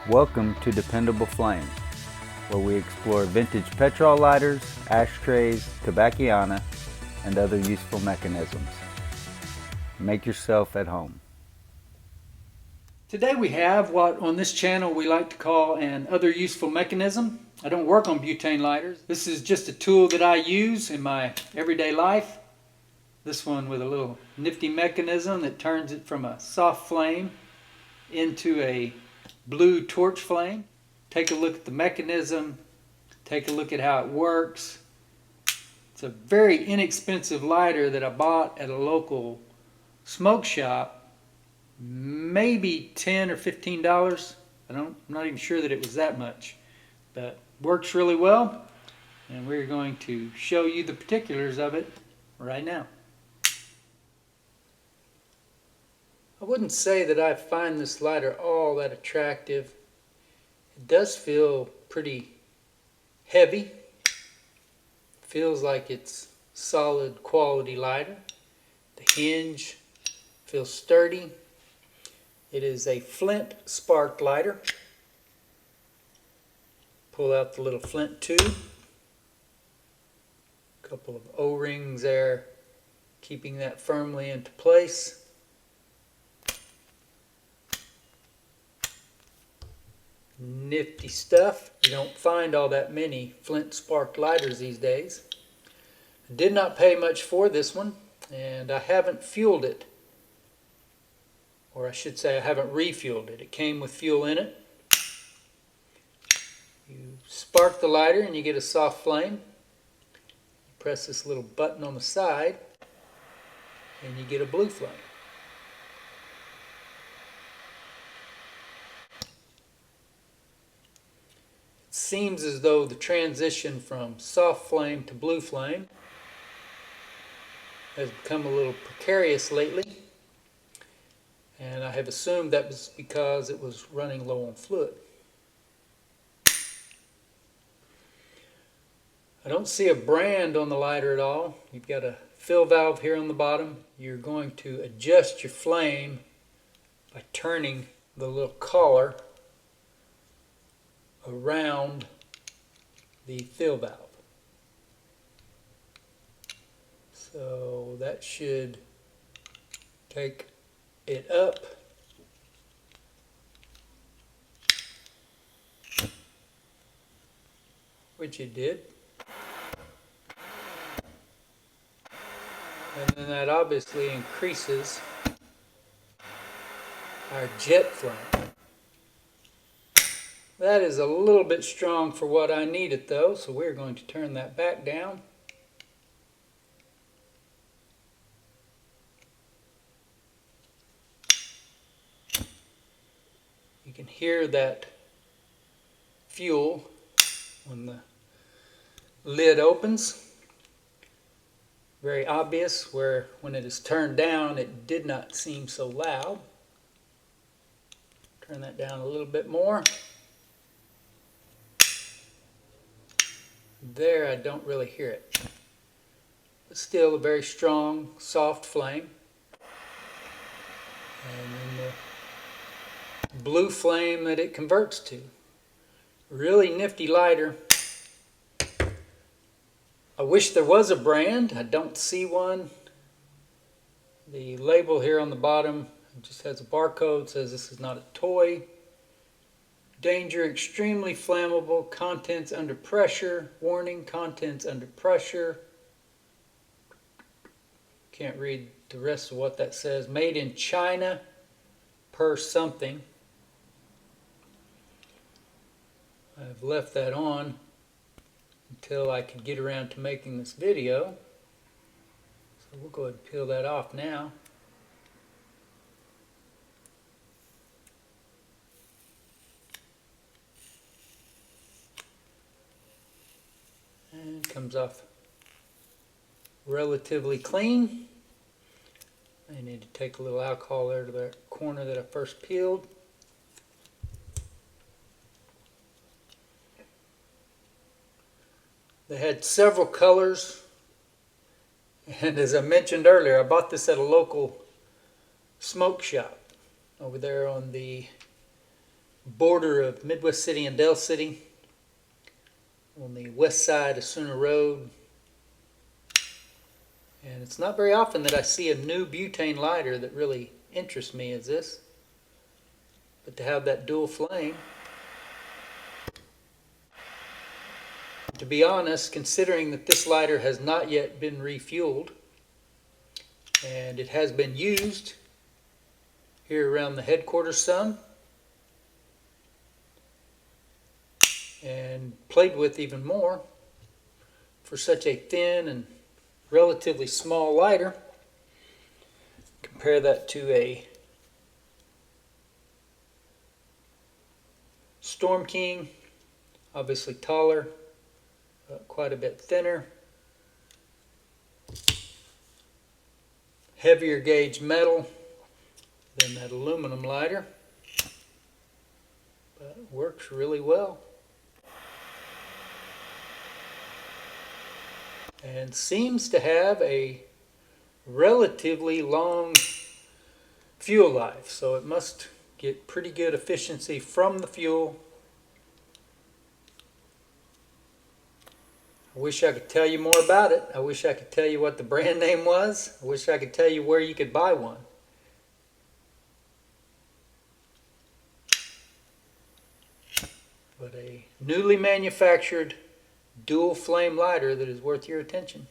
Welcome to Dependable Flame, where we explore vintage petrol lighters, ashtrays, tobacconiana, and other useful mechanisms. Make yourself at home. Today we have what on this channel we like to call an other useful mechanism. I don't work on butane lighters. This is just a tool that I use in my everyday life. This one with a little nifty mechanism that turns it from a soft flame into a blue torch flame. Take a look at the mechanism, take a look at how it works. It's a very inexpensive lighter that I bought at a local smoke shop, maybe $10 or $15. I'm not even sure that it was that much, but works really well, and we're going to show you the particulars of it right now. I wouldn't say that I find this lighter all that attractive. It does feel pretty heavy. Feels like it's solid quality lighter. The hinge feels sturdy. It is a Flint spark lighter. Pull out the little Flint tube. A couple of O-rings there, keeping that firmly into place. Nifty stuff. You don't find all that many Flint spark lighters these days. I did not pay much for this one, and I haven't fueled it. Or I should say I haven't refueled it. It came with fuel in it. You spark the lighter and you get a soft flame. You press this little button on the side and you get a blue flame. It seems as though the transition from soft flame to blue flame has become a little precarious lately. And I have assumed that was because it was running low on fluid. I don't see a brand on the lighter at all. You've got a fill valve here on the bottom. You're going to adjust your flame by turning the little collar around the fill valve. So that should take it up. Which it did. And then that obviously increases our jet flame. That is a little bit strong for what I need it though, so we're going to turn that back down. You can hear that fuel when the lid opens. Very obvious, where when it is turned down it did not seem so loud. Turn that down a little bit more. There I don't really hear it. But still a very strong, soft flame. And then the blue flame that it converts to. Really nifty lighter. I wish there was a brand. I don't see one. The label here on the bottom just has a barcode, says this is not a toy. Danger, extremely flammable, contents under pressure. Warning, contents under pressure. Can't read the rest of what that says. Made in China per something. I've left that on until I could get around to making this video. So we'll go ahead and peel that off now. And it comes off relatively clean. I need to take a little alcohol there to that corner that I first peeled. They had several colors, and as I mentioned earlier, I bought this at a local smoke shop over there on the border of Midwest City and Del City on the west side of Sooner Road. And it's not very often that I see a new butane lighter that really interests me as this. But to have that dual flame, to be honest, considering that this lighter has not yet been refueled and it has been used here around the headquarters some and played with even more for such a thin and relatively small lighter, compare that to a Storm King, obviously taller, quite a bit thinner, heavier gauge metal than that aluminum lighter, but it works really well. And seems to have a relatively long fuel life, so it must get pretty good efficiency from the fuel. I wish I could tell you more about it. I wish I could tell you what the brand name was. I wish I could tell you where you could buy one. But a newly manufactured dual flame lighter that is worth your attention.